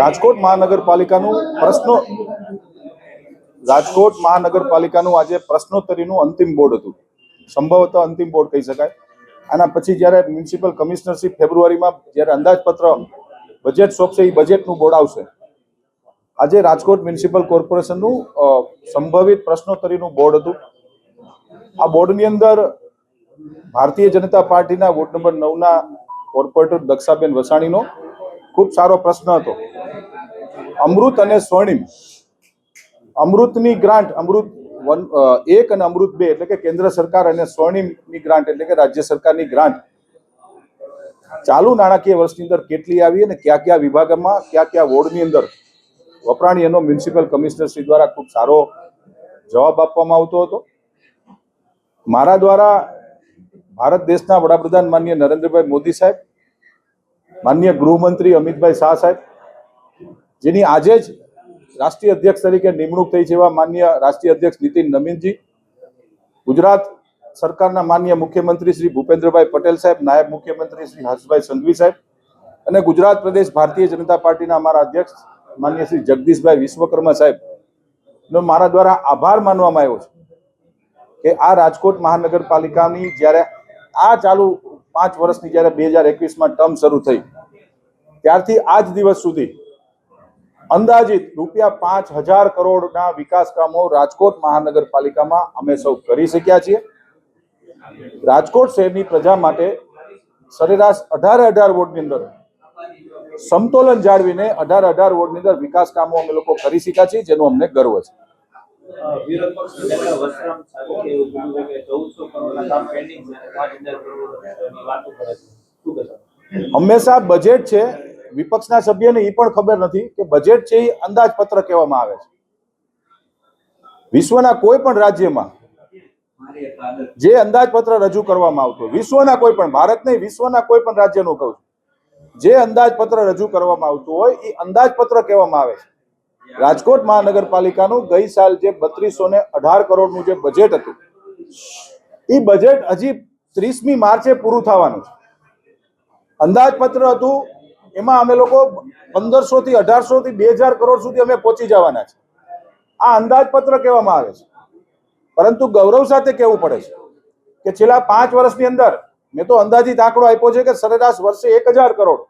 રાજકોટ મહાનગરપાલિકાનું આજે પ્રશ્નોત્તરીનું અંતિમ બોર્ડ હતું, સંભવતઃ અંતિમ બોર્ડ કહી શકાય. આના પછી જ્યારે મ્યુનિસિપલ કમિશનરશીપ ફેબ્રુઆરીમાં જ્યારે અંદાજપત્ર બજેટ સોંપશે એ બજેટનું બોર્ડ આવશે. આજે રાજકોટ મ્યુનિસિપલ કોર્પોરેશનનું સંભવિત પ્રશ્નોત્તરીનું બોર્ડ હતું. આ બોર્ડની અંદર ભારતીય જનતા પાર્ટીના વોર્ડ નંબર 9ના કોર્પોરેટર દક્ષાબેન વસાણીનો ખૂબ સારો પ્રશ્ન હતો. અમૃત અને સ્વર્ણિમ, અમૃતની ગ્રાન્ટ, અમૃત 1 અને અમૃત 2 એટલે કે કેન્દ્ર સરકાર અને સ્વર્ણિમની ગ્રાન્ટ એટલે કે રાજ્ય સરકારની ગ્રાન્ટ ચાલુ નાણાકીય વર્ષની અંદર કેટલી આવી અને કયા કયા વિભાગમાં કયા કયા વોર્ડની અંદર વપરાણી એનો મ્યુનિસિપલ કમિશનરશ્રી દ્વારા ખૂબ સારો જવાબ આપવામાં આવતો હતો. મારા દ્વારા ભારત દેશના વડાપ્રધાન માનનીય નરેન્દ્રભાઈ મોદી સાહેબ, માનનીય ગૃહમંત્રી અમિતભાઈ શાહ સાહેબ, જેની આજે જ રાષ્ટ્રીય અધ્યક્ષ તરીકે નિમણૂક થઈ છે એવા માનનીય રાષ્ટ્રીય અધ્યક્ષ નીતિન નવીનજી, ગુજરાત સરકારના માનનીય મુખ્યમંત્રી શ્રી ભૂપેન્દ્રભાઈ પટેલ સાહેબ, નાયબ મુખ્યમંત્રી શ્રી હર્ષભાઈ સંઘવી સાહેબ અને ગુજરાત પ્રદેશ ભારતીય જનતા પાર્ટીના અમારા અધ્યક્ષ માનનીય શ્રી જગદીશભાઈ વિશ્વકર્મા સાહેબનો મારા દ્વારા આભાર માનવામાં આવ્યો છે કે આ રાજકોટ મહાનગરપાલિકાની જ્યારે આ ચાલુ 5 વર્ષની જ્યારે 2021માં ટર્મ શરૂ થઈ ત્યારથી આજ દિવસ સુધી અંદાજિત ₹5000 કરોડના વિકાસ કામો રાજકોટ મહાનગરપાલિકામાં અમે સૌ કરી શક્યા છીએ. રાજકોટ શહેરની પ્રજા માટે સરેરાશ 18 વોર્ડની અંદર સમતોલન જાળવીને 18 વોર્ડની અંદર વિકાસ કામો અમે લોકો કરી શક્યા છીએ, જેનો અમને ગર્વ છે. હંમેશા બજેટ છે, વિપક્ષના સભ્યને એ પણ ખબર નથી કે બજેટ છે એ અંદાજપત્ર કહેવામાં આવે છે. વિશ્વના કોઈ પણ રાજ્યમાં જે અંદાજપત્ર રજૂ કરવામાં આવતું, વિશ્વના કોઈ પણ, ભારત નહીં વિશ્વના કોઈ પણ રાજ્યનું કહું છું, જે અંદાજપત્ર રજૂ કરવામાં આવતું હોય એ અંદાજપત્ર કહેવામાં આવે છે. રાજકોટ મહાનગરપાલિકાનું ગઈ સાલ જે 3218 કરોડનું જે બજેટ હતું એ બજેટ હજી 30મી માર્ચે પૂરું થવાનું છે. અંદાજપત્ર હતું એમાં અમે લોકો 1500 થી 1800 થી 2000 કરોડ સુધી અમે પહોંચી જવાના છે. આ અંદાજપત્ર કહેવામાં આવે છે. પરંતુ ગૌરવ સાથે કહેવું પડે છે કે છેલ્લા 5 વર્ષની અંદર મેં તો અંદાજિત આંકડો આપ્યો છે કે સરેરાશ વર્ષે 1000 કરોડ,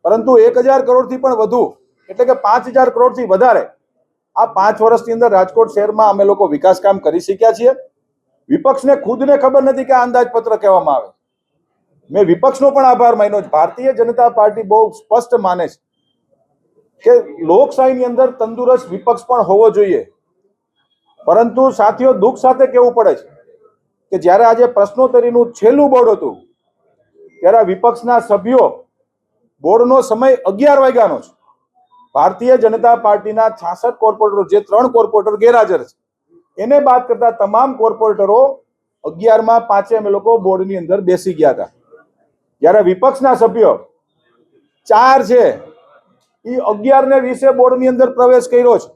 પરંતુ 1000 કરોડથી પણ વધુ એટલે કે 5000 કરોડથી વધારે આ 5 વર્ષની અંદર રાજકોટ શહેરમાં અમે લોકો વિકાસ કામ કરી શક્યા છીએ. વિપક્ષને ખુદને ખબર નથી કે આ અંદાજપત્ર કહેવામાં આવે. મેં વિપક્ષનો પણ આભાર માન્યો છે. ભારતીય જનતા પાર્ટી બહુ સ્પષ્ટ માને છે કે લોકશાહીની અંદર તંદુરસ્ત વિપક્ષ પણ હોવો જોઈએ. પરંતુ સાથીઓ, દુઃખ સાથે કહેવું પડે છે કે જ્યારે આજે પ્રશ્નોત્તરીનું છેલ્લું બોર્ડ હતું ત્યારે વિપક્ષના સભ્યો બોર્ડનો સમય 11 વાગ્યાનો છે. ભારતીય જનતા પાર્ટીના 66 કોર્પોરેટરો, જે 3 કોર્પોરેટર ગેરહાજર છે, એને બાદ કરતા તમામ કોર્પોરેટરો 11:05 અમે લોકો બોર્ડની અંદર બેસી ગયા હતા. જ્યારે વિપક્ષના સભ્યો 4 છે એ 11:20 બોર્ડની અંદર પ્રવેશ કર્યો છે.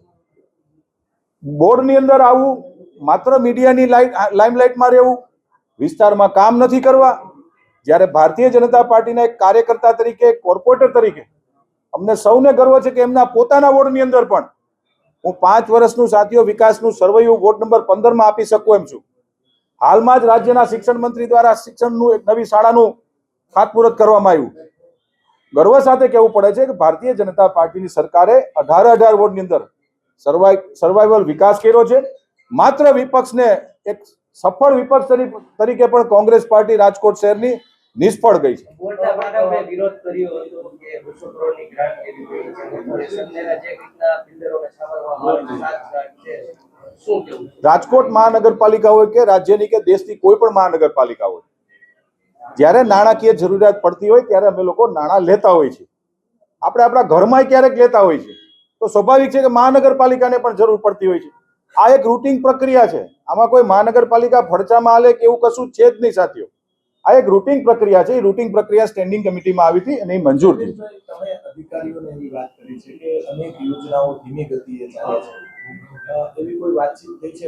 બોર્ડની અંદર આવું, માત્ર મીડિયાની લાઇમલાઇટમાં રહેવું, વિસ્તારમાં કામ નથી કરવા. જ્યારે ભારતીય જનતા પાર્ટીના એક કાર્યકર્તા તરીકે, કોર્પોરેટર તરીકે અમને સૌને ગર્વ છે કે એમના પોતાના વોર્ડની અંદર પણ હું 5 વર્ષનું સાથીઓ વિકાસનું સર્વેયું વોર્ડ નંબર 15માં આપી શકું એમ છું. હાલમાં જ રાજ્યના શિક્ષણ મંત્રી દ્વારા શિક્ષણનું એક નવી શાળાનું ખાતમુહૂર્ત કરવામાં આવ્યું. ગર્વ સાથે કહેવું પડે છે કે ભારતીય જનતા પાર્ટીની સરકારે 18 વોર્ડની અંદર સર્વાઈવલ વિકાસ કર્યો છે. માત્ર વિપક્ષને, એક સફળ વિપક્ષ તરીકે પણ કોંગ્રેસ પાર્ટી રાજકોટ શહેરની નિષ્ફળ ગઈ છે. રાજકોટ મહાનગરપાલિકા હોય કે રાજ્યની કે દેશની કોઈ પણ મહાનગરપાલિકા હોય, જ્યારે નાણાકીય જરૂરિયાત પડતી હોય ત્યારે અમે લોકો નાણાં લેતા હોય છે. આપણે આપણા ઘરમાં ક્યારેક લેતા હોય છે, તો સ્વાભાવિક છે કે મહાનગરપાલિકાને પણ જરૂર પડતી હોય છે. આ એક રૂટીન પ્રક્રિયા છે. આમાં કોઈ મહાનગરપાલિકા ફડચામાં હાલે કે એવું કશું છે જ નહીં સાથીઓ. આ એક રૂટીન પ્રક્રિયા છે. એ રૂટીન પ્રક્રિયા સ્ટેન્ડિંગ કમિટીમાં આવી હતી અને એ મંજૂર થઈ. તમે અધિકારીઓને એવી વાત કરી છે કે અનેક યોજનાઓ ધીમી ગતિએ ચાલે છે, એવી કોઈ વાતચીત થઈ છે?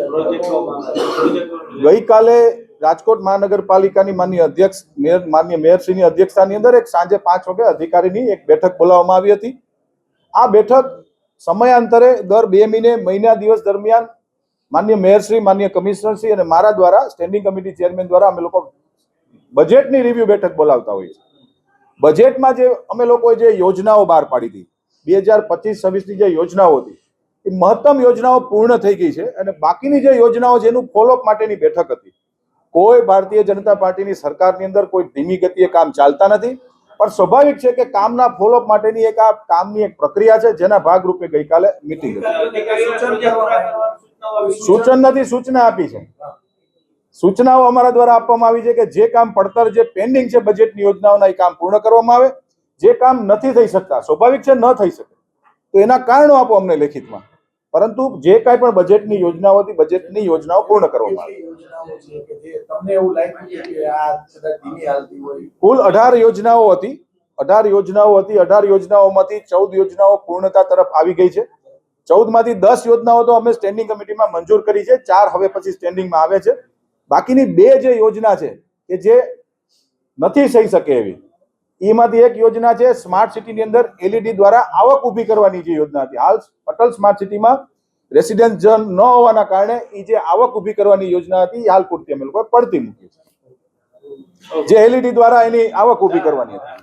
ગઈકાલે રાજકોટ મહાનગરપાલિકાની માનનીય અધ્યક્ષ માનનીય મેયરશ્રીની અધ્યક્ષતાની અંદર એક સાંજે 5 વાગે અધિકારીની એક બેઠક બોલાવવામાં આવી હતી આ બેઠક સમયાંતરે દર 2 મહિના દિવસ દરમિયાન માન્ય મેયરશ્રી, માન્ય કમિશનરશ્રી અને મારા દ્વારા સ્ટેન્ડિંગ કમિટી ચેરમેન દ્વારા અમે લોકો બજેટની રિવ્યુ બેઠક બોલાવતા હોઈએ છીએ. બજેટમાં જે અમે લોકોએ જે યોજનાઓ બહાર પાડી હતી 2025-26ની જે યોજનાઓ હતી એ મહત્તમ યોજનાઓ પૂર્ણ થઈ ગઈ છે અને બાકીની જે યોજનાઓ જેનું ફોલોઅપ માટેની બેઠક હતી. કોઈ ભારતીય જનતા પાર્ટીની સરકારની અંદર કોઈ ધીમી ગતિએ કામ ચાલતા નથી, પણ સ્વાભાવિક છે કે કામના ફોલોઅપ માટેની એક આ કામની એક પ્રક્રિયા છે, જેના ભાગરૂપે ગઈકાલે મિટિંગ હતી. સૂચન નથી, સૂચના આપી છે. સૂચનાઓ અમારા દ્વારા આપવામાં આવી છે કે જે કામ પડતર જે પેન્ડિંગ છે બજેટની યોજનાઓના એ કામ પૂર્ણ કરવામાં આવે. જે કામ નથી થઈ શકતા, સ્વાભાવિક છે ન થઈ શકે, તો એના કારણો આપો અમને લેખિતમાં, પરંતુ જે કાંઈ પણ બજેટની યોજનાઓ હતી બજેટની યોજનાઓ પૂર્ણ કરવામાં આવે. કુલ 18 યોજનાઓ હતી. 18 યોજનાઓમાંથી 14 યોજનાઓ પૂર્ણતા તરફ આવી ગઈ છે. 14 માંથી 10 યોજનાઓ તો અમે સ્ટેન્ડિંગ કમિટીમાં મંજૂર કરી છે, 4 હવે પછી સ્ટેન્ડિંગમાં આવે છે. બાકીની 2 જે યોજના છે કે જે નથી થઈ શકે એવી, એમાંથી એક યોજના છે સ્માર્ટ સિટીની અંદર LED દ્વારા આવક ઊભી કરવાની જે યોજના હતી. હાલ અટલ સ્માર્ટ સિટીમાં રેસિડેન્સ ઝોન ન હોવાના કારણે એ જે આવક ઊભી કરવાની યોજના હતી એ હાલ પૂરતી અમે લોકોએ પડતી મૂકી છે, જે LED દ્વારા એની આવક ઊભી કરવાની હતી.